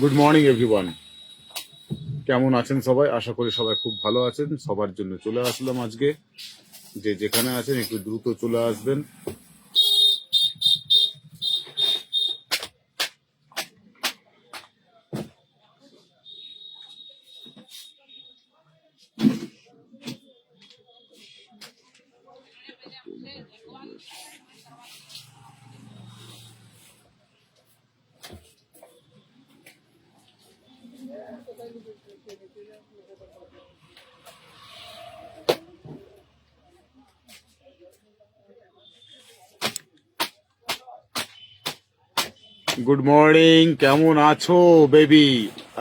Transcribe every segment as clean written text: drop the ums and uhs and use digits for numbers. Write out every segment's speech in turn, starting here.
Good morning everyone, কেমন আছেন সবাই? আশা করি সবাই খুব ভালো আছেন। সবার জন্য চলে আসলাম আজকে। যে যেখানে আছেন একটু দ্রুত চলে আসবেন। গুড মর্নিং, কেমন আছো বেবি?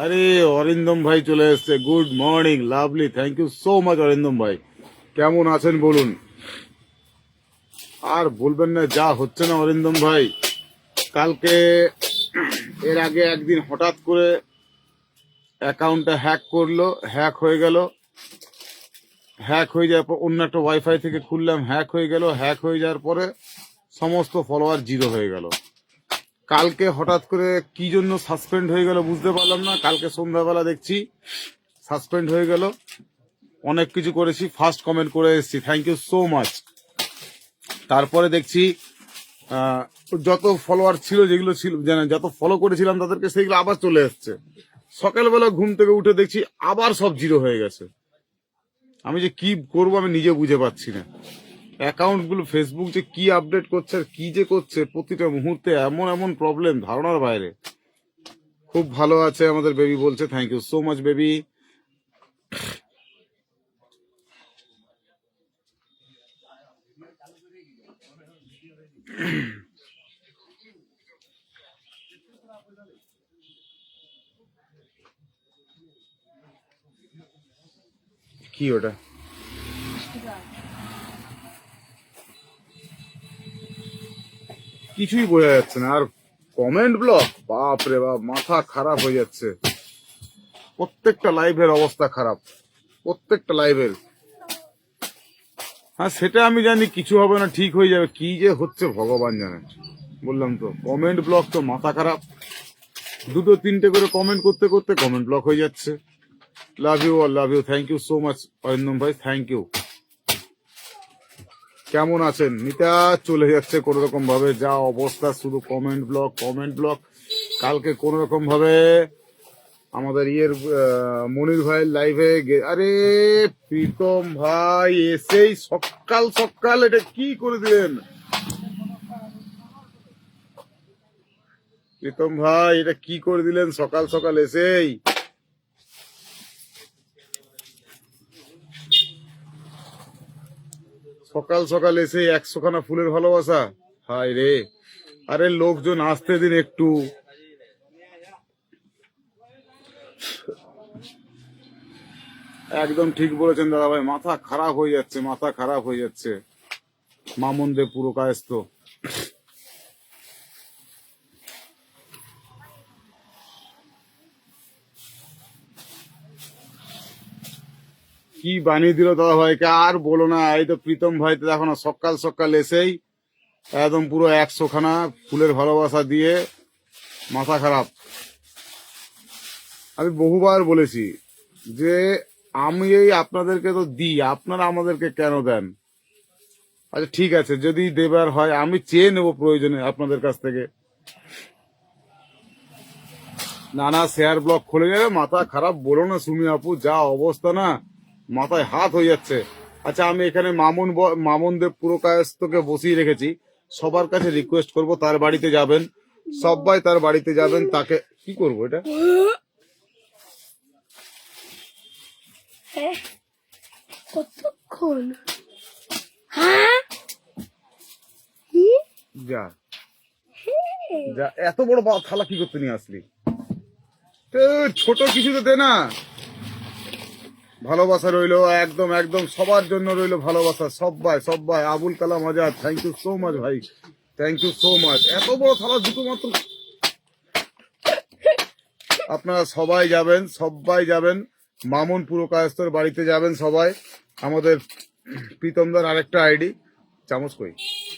আরে অরিন্দম ভাই চলে এসছে। Good morning, lovely, thank you so much Arindam ভাই। কেমন আছেন বলুন? আর বলবেন না, যা হচ্ছে না অরিন্দম ভাই। কালকে এর আগে একদিন হঠাৎ করে অ্যাকাউন্টটা হ্যাক করলো, হ্যাক হয়ে গেল। হ্যাক হয়ে যাওয়ার পর অন্য একটা ওয়াইফাই থেকে খুললাম, হ্যাক হয়ে গেল। হ্যাক হয়ে যাওয়ার পরে সমস্ত ফলোয়ার জিরো হয়ে গেল। কালকে হঠাৎ করে কি জন্য সাসপেন্ড হয়ে গেল বুঝতে পারলাম না। কালকে সন্ধ্যাবেলা দেখছি সাসপেন্ড হয়ে গেল। অনেক কিছু করেছি, ফার্স্ট কমেন্ট করে এসেছি, থ্যাংক ইউ সো মাচ। তারপরে দেখছি যত ফলোয়ার ছিল, যেগুলো ছিল যত ফলো করেছিলাম তাদেরকে, সেইগুলো আবার চলে এসছে। সকালবেলা ঘুম থেকে উঠে দেখছি আবার সব জিরো হয়ে গেছে। আমি যে কি করবো আমি নিজে বুঝে পাচ্ছি না। অ্যাকাউন্টগুলো ফেসবুক যে কি আপডেট করছে আর কি যে করছে প্রতিটা মুহূর্তে, এমন এমন প্রবলেম ধারণার বাইরে। খুব ভালো আছে আমাদের বেবি বলছে, thank you so much baby. কি ওটা? কিছুই বোঝা যাচ্ছে না। আর কমেন্ট ব্লক, বাপ রে বাপ, মাথা খারাপ হয়ে যাচ্ছে। প্রত্যেকটা লাইভের অবস্থা খারাপ, প্রত্যেকটা লাইভের। হ্যাঁ সেটা আমি জানি, কিছু হবে না, ঠিক হয়ে যাবে। কি যে হচ্ছে ভগবান জানে। বললাম তো, কমেন্ট ব্লক তো মাথা খারাপ। দুটো তিনটে করে কমেন্ট করতে করতে কমেন্ট ব্লক হয়ে যাচ্ছে। Love you all, love you, thank you so much Arindam ভাই, থ্যাংক ইউ। কেমন আছেন? নিতা চলে যাচ্ছে কোন রকম ভাবে, যা অবস্থা, শুধু কমেন্ট ব্লক, কমেন্ট ব্লক। কালকে কোন রকম ভাবে আমাদের মনির ভাইয়ের লাইভে আরে প্রীতম ভাই এসেই সকাল সকাল এটা কি করে দিলেন? প্রীতম ভাই এটা কি করে দিলেন সকাল সকাল এসেই? সকাল সকাল এসে 100খানা ফুলের ভালোবাসা, হায় রে। আরে লোকজন আসতে দিন একটু। একদম ঠিক বলেছেন দাদা ভাই, মাথা খারাপ হয়ে যাচ্ছে, মাথা খারাপ হয়ে যাচ্ছে। মামুন দেব পুরো কায়স্ত। কি বানিয়ে দিল দাদা ভাইকে, আর বলো না। এই তো প্রীতম ভাই তো দেখো না, সকাল সকাল এসেই একদম পুরো 100খানা ফুলের ভালোবাসা দিয়ে মাথা খারাপ। আমি বহুবার বলেছি যে আমি এই আপনাদেরকে তো দিই, আপনারা আমাদেরকে কেন দেন? আচ্ছা ঠিক আছে, যদি দেবার হয় আমি চেয়ে নেবো প্রয়োজনে আপনাদের কাছ থেকে। নানা শেয়ার ব্লক খুলে যাবে, মাথা খারাপ বলো না সুমি আপু, যা অবস্থা না, মাথায় হাত হয়ে যাচ্ছে। আচ্ছা আমি এখানে মামুন দেব পুরো কায়স্থকে বসিয়ে রেখেছি। সবার কাছে রিকোয়েস্ট করব তার বাড়িতে যাবেন, সবাই তার বাড়িতে যাবেন। তাকে কি করবো এটা? কতক্ষণ যা যা, এত বড় থালা কি করতে নিয়ে আসলি? তো ছোট কিছু তো দে না। ভালোবাসা রইলো, একদম একদম সবার জন্য রইলো ভালোবাসা। সবাই সবাই, Abul Kalam Azad, thank you so much ভাই, থ্যাংক ইউ সো মাচ। এত বড় থালা দুটো মাত্র। আপনারা সবাই যাবেন, সবাই যাবেন মামুন পুরো কায়স্থর বাড়িতে যাবেন সবাই। আমাদের প্রীতমদার আরেকটা আইডি, চামচ কই,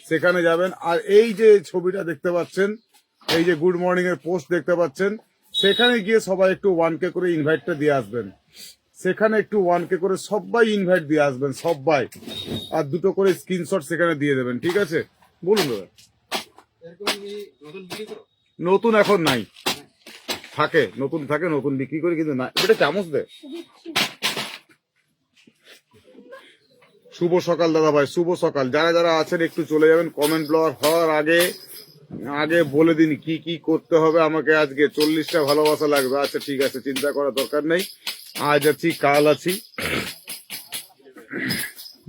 সেখানে যাবেন। আর এই যে ছবিটা দেখতে পাচ্ছেন, এই যে গুড মর্নিং এর পোস্ট দেখতে পাচ্ছেন, সেখানে গিয়ে সবাই একটু 1K করে ইনভাইটটা দিয়ে আসবেন। সেখানে একটু 1K করে সবাই ইনভাইট দিয়ে আসবেন সবাই, আর 2টো করে স্ক্রিনশট সেখানে দিয়ে দেবেন, ঠিক আছে? বলুন দাদা। নতুন এখন নাই, থাকে নতুন থাকে, নতুন বিক্রি করি, কিন্তু না। এটা চামচ দে। শুভ সকাল দাদা ভাই, শুভ সকাল। যারা যারা আছেন একটু চলে যাবেন। কমেন্ট ব্লগ হওয়ার আগে আগে বলে দিন কি কি করতে হবে আমাকে। আজকে 40টা ভালোবাসা লাগবে। আচ্ছা ঠিক আছে, চিন্তা করার দরকার নেই। আজ আছি, কাল আছি।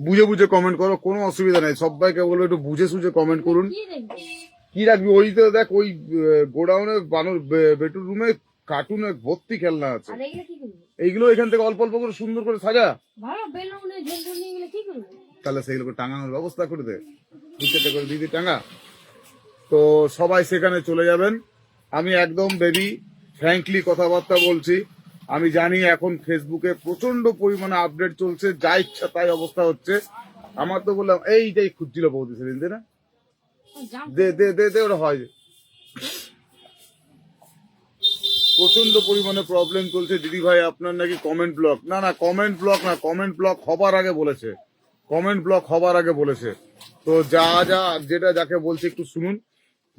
বুঝে বুঝে কমেন্ট করো, কোনো অসুবিধা নেই। সবাইকে বলবো একটু বুঝে সুঝে কমেন্ট করুন। কি রাখবি? ওই তো দেখ, ওই গোডাউনে বানর বেটুর রুমে কার্টুনে ভর্তি খেলনা আছে। এইগুলো এখান থেকে অল্প অল্প করে সুন্দর করে সাজা, তাহলে সেইগুলো টাঙানোর ব্যবস্থা করে দে, 2-4টে করে দিদি টাঙা। তো সবাই সেখানে চলে যাবেন। আমি একদম বেবি ফ্র্যাঙ্কলি কথাবার্তা বলছি। আমি জানি এখন ফেসবুকে প্রচন্ড পরিমাণে আপডেট চলছে, যা ইচ্ছা তাই অবস্থা হচ্ছে। আমার তো বললাম এইটাই খুঁজছিল বৌদি সেদিন, না দে দে দে দে, ওটা হয়। প্রচন্ড পরিমাণে প্রবলেম চলছে। দিদি ভাই আপনার নাকি কমেন্ট ব্লক। না না, কমেন্ট ব্লক না, কমেন্ট ব্লক হবার আগে বলেছে, কমেন্ট ব্লক হবার আগে বলেছে। তো যা যা যেটা যাকে বলছে একটু শুনুন,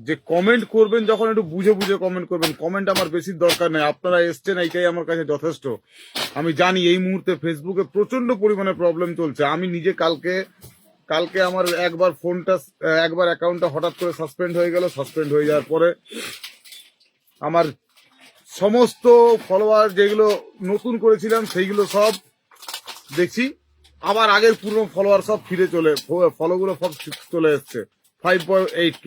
যে কমেন্ট করবেন যখন একটু বুঝে বুঝে কমেন্ট করবেন। কমেন্ট আমার বেশি দরকার নেই, আপনারা এসছেন এইটাই আমার কাছে যথেষ্ট। আমি জানি এই মুহূর্তে ফেসবুকে প্রচন্ড পরিমাণে প্রবলেম চলছে। আমি নিজে কালকে আমার একবার অ্যাকাউন্টটা হঠাৎ করে সাসপেন্ড হয়ে গেল। সাসপেন্ড হয়ে যাওয়ার পরে আমার সমস্ত ফলোয়ার যেগুলো নতুন করেছিলাম সেইগুলো সব দেখছি আবার আগের পুরনো ফলোয়ার সব ফিরে ফলোগুলো সব চলে এসছে 5.8K।